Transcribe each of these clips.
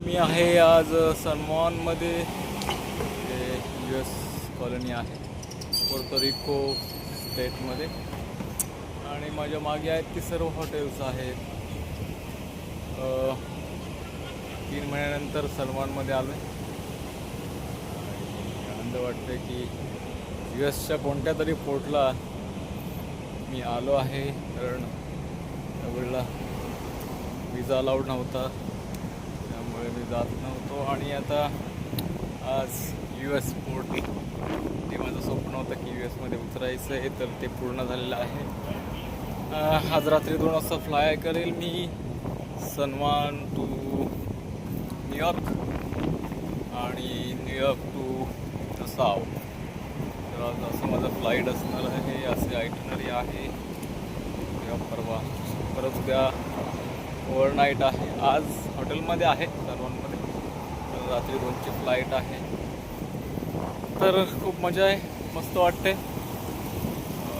मी आहे आज सनमॉनमध्ये, जे US कॉलनी आहे पोर्तोरिको स्टेटमध्ये. आणि माझ्या मागे आहेत ती सर्व हॉटेल्स आहेत. 3 महिन्यानंतर सनमॉनमध्ये आलो आहे. आनंद वाटते की USच्या कोणत्या तरी पोर्टला मी आलो आहे, कारण त्यावेळेला विजा अलाउड नव्हता, त्यामुळे मी जात नव्हतो. आणि आता आज US पोर्ट, ते माझं स्वप्न होतं की USमध्ये उतरायचं आहे, तर ते पूर्ण झालेलं आहे. आज रात्री 2 वाजता फ्लाय करेल मी सनमॉन टू न्यूयॉर्क आणि न्यूयॉर्क टू नसाव. तर आज असं माझं फ्लाईट असणार आहे, असे आयटनरी आहे. परवा परत उद्या ओव्हरनाईट आहे. आज हॉटेलमध्ये आहे सनमॉनमध्ये, तर रात्री 2ची फ्लाईट आहे. तर खूप मजा आहे, मस्त वाटते.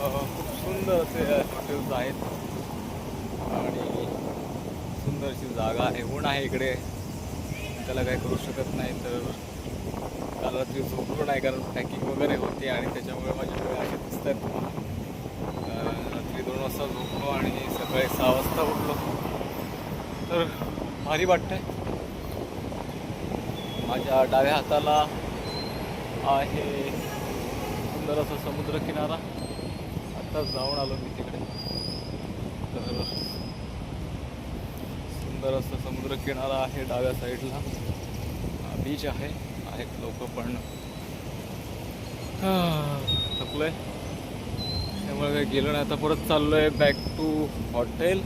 खूप सुंदर असे हॉटेल्स आहेत आणि सुंदरशी जागा आहे. ऊन आहे इकडे, त्याला काही करू शकत नाही. तर काल रात्री झोपलो नाही, कारण पॅकिंग वगैरे होती आणि त्याच्यामुळे माझे डोळे असे दिसतात तुम्हाला. रात्री 2 वाजता झोपलो आणि सकाळी 6 वाजता उठलो, तर भारी वाटतंय. माझ्या डाव्या हाताला आहे सुंदर असा समुद्रकिनारा. आत्ताच जाऊन आलो मी तिकडे. तर सुंदर असा समुद्रकिनारा आहे. डाव्या साईडला बीच आहे. आहेत लोक, पण थकलो आहे, त्यामुळे काही गेलो नाही. आता परत चाललो आहे बॅक टू हॉटेल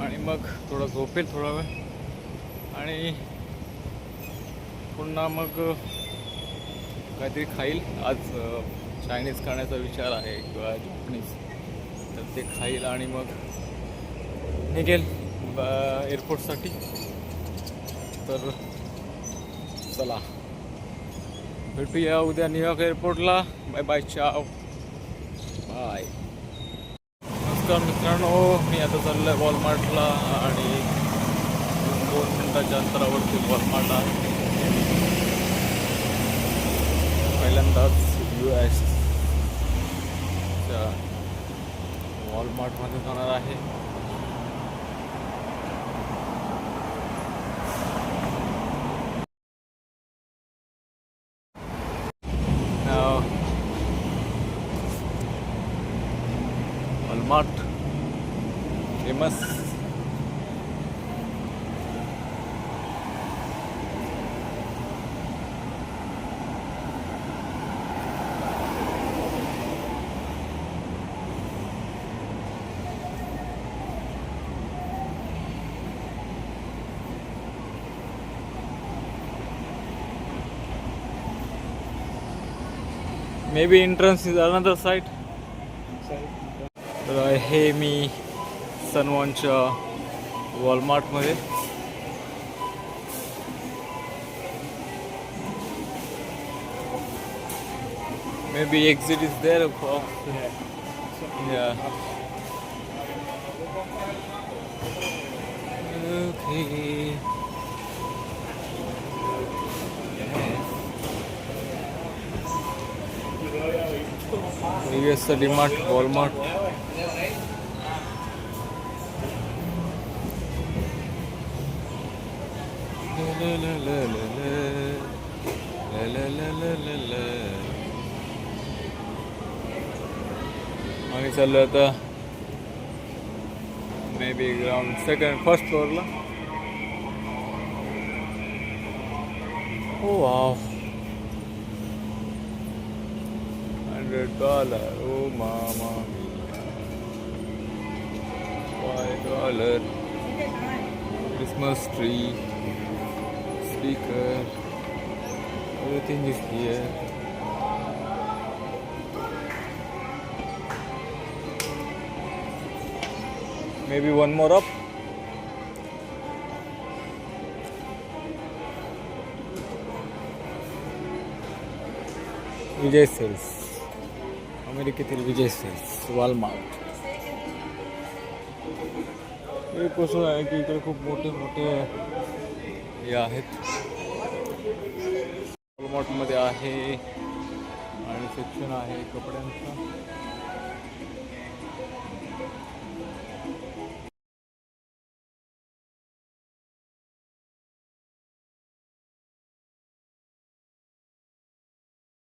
आणि मग थोडं झोपेल थोडा वेळ आणि पुन्हा मग काहीतरी खाईल. आज चायनीज खाण्याचा विचार आहे किंवा जपनीज, तर ते खाईल आणि मग निघेल एअरपोर्टसाठी. तर चला भेटूया उद्या न्यूयॉर्क एअरपोर्टला. बाय बाय, चाव, बाय. नमस्कार मित्रांनो, मी आता चाललो आहे वॉलमार्टला आणि 2 मिनिटाच्या अंतरावरती वॉलमार्ट आहे. पहिल्यांदाच USच्या वॉलमार्टमध्ये जाणार आहे. Walmart famous. Maybe entrance is another side. तर हे मी सनमॉनच्या वॉलमार्टमध्ये. May be exit is there. US DMart, Walmart. आम्ही चाललो आता मे बी ग्राउंड फर्स्ट फ्लोअरला. हो wow, $100. Oh mama mia, $5. Christmas tree, speaker, everything is here. Maybe one more up. Vijay cells, अमेरिकेतील विजय सेल्स, वॉलमार्ट. हे कसं आहे की इकडे खूप मोठे मोठे हे आहेत. वॉलमार्टमध्ये आहे आणि सेक्शन आहे कपड्यांचं.